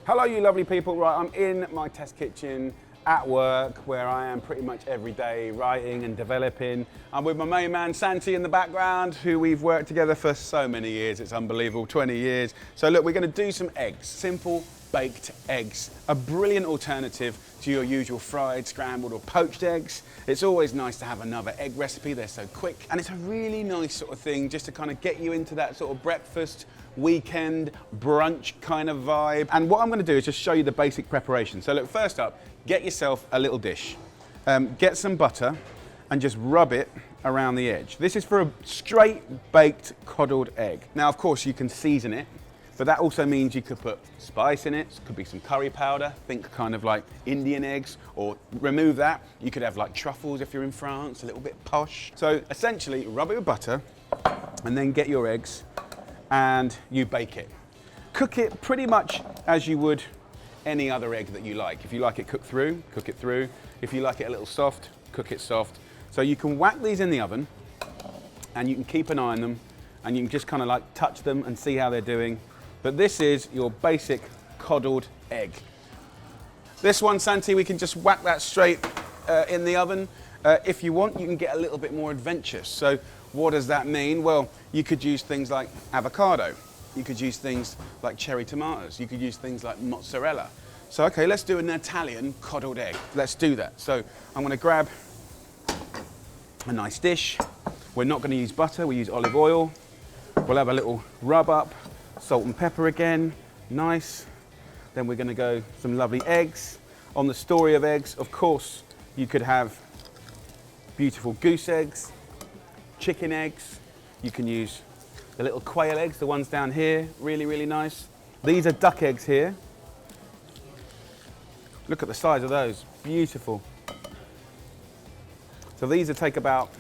Hello you lovely people. Right, I'm in my test kitchen at work where I am pretty much every day writing and developing. I'm with my main man Santi in the background, who we've worked together for so many years. It's unbelievable, 20 years. So look, we're going to do some eggs, simple baked eggs, a brilliant alternative to your usual fried, scrambled or poached eggs. It's always nice to have another egg recipe, they're so quick. And it's a really nice sort of thing just to kind of get you into that sort of breakfast, weekend, brunch kind of vibe. And what I'm going to do is just show you the basic preparation. So look, first up, get yourself a little dish. Get some butter and just rub it around the edge. This is for a straight baked coddled egg. Now, of course, you can season it, but that also means you could put spice in it. It could be some curry powder, think kind of like Indian eggs, or remove that. You could have like truffles if you're in France, a little bit posh. So essentially, rub it with butter and then get your eggs and you bake it. Cook it pretty much as you would any other egg that you like. If you like it cooked through, cook it through. If you like it a little soft, cook it soft. So you can whack these in the oven and you can keep an eye on them and you can just kind of like touch them and see how they're doing. But this is your basic coddled egg. This one, Santi, we can just whack that straight in the oven. If you want, you can get a little bit more adventurous. So what does that mean? Well, you could use things like avocado. You could use things like cherry tomatoes. You could use things like mozzarella. So, okay, let's do an Italian coddled egg. Let's do that. So I'm gonna grab a nice dish. We're not gonna use butter, we use olive oil. We'll have a little rub up, salt and pepper again, nice. Then we're gonna go some lovely eggs. On the story of eggs, of course, you could have beautiful goose eggs, chicken eggs. You can use the little quail eggs, the ones down here, really, really nice. These are duck eggs here. Look at the size of those, beautiful. So these will take about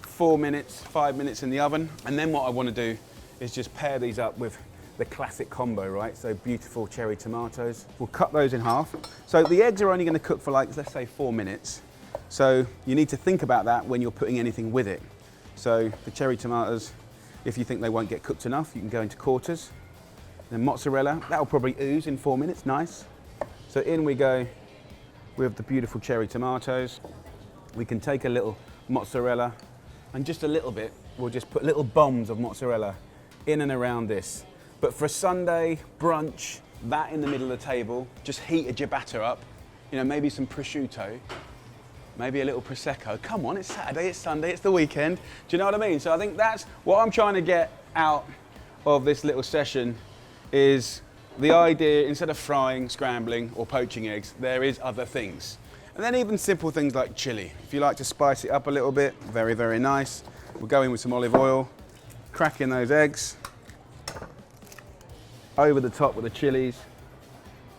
4 minutes, 5 minutes in the oven. And then what I want to do is just pair these up with the classic combo, right? So beautiful cherry tomatoes. We'll cut those in half. So the eggs are only going to cook for like, let's say 4 minutes. So you need to think about that when you're putting anything with it. So the cherry tomatoes, if you think they won't get cooked enough, you can go into quarters. Then mozzarella, that'll probably ooze in 4 minutes, nice. So in we go with the beautiful cherry tomatoes. We can take a little mozzarella and just a little bit, we'll just put little bombs of mozzarella in and around this. But for a Sunday brunch, that in the middle of the table, just heat a ciabatta up, you know, maybe some prosciutto, maybe a little Prosecco. Come on, it's Saturday, it's Sunday, it's the weekend. Do you know what I mean? So I think that's what I'm trying to get out of this little session is the idea, instead of frying, scrambling, or poaching eggs, there is other things. And then even simple things like chili. If you like to spice it up a little bit, very, very nice. We'll go in with some olive oil, crack in those eggs, over the top with the chilies,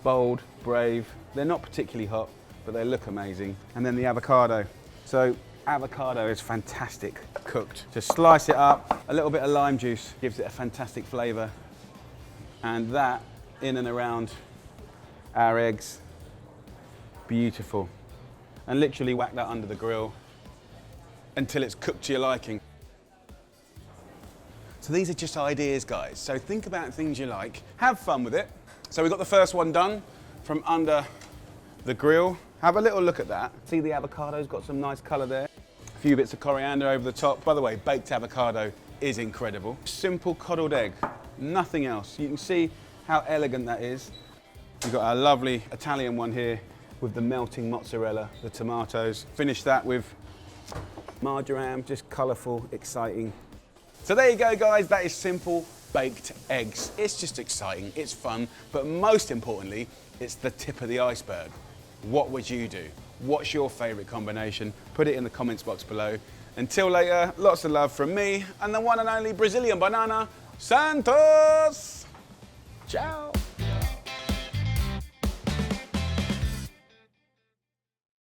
bold, brave. They're not particularly hot, but they look amazing. And then the avocado. So avocado is fantastic cooked. Just slice it up, a little bit of lime juice gives it a fantastic flavor. And that in and around our eggs, beautiful. And literally whack that under the grill until it's cooked to your liking. So these are just ideas, guys. So think about things you like, have fun with it. So we got the first one done from under the grill. Have a little look at that. See the avocado's got some nice color there. A few bits of coriander over the top. By the way, baked avocado is incredible. Simple coddled egg, nothing else. You can see how elegant that is. We've got our lovely Italian one here with the melting mozzarella, the tomatoes. Finish that with marjoram, just colorful, exciting. So there you go, guys. That is simple baked eggs. It's just exciting, it's fun, but most importantly, it's the tip of the iceberg. What would you do? What's your favorite combination? Put it in the comments box below. Until later, lots of love from me and the one and only Brazilian banana, Santos. Ciao.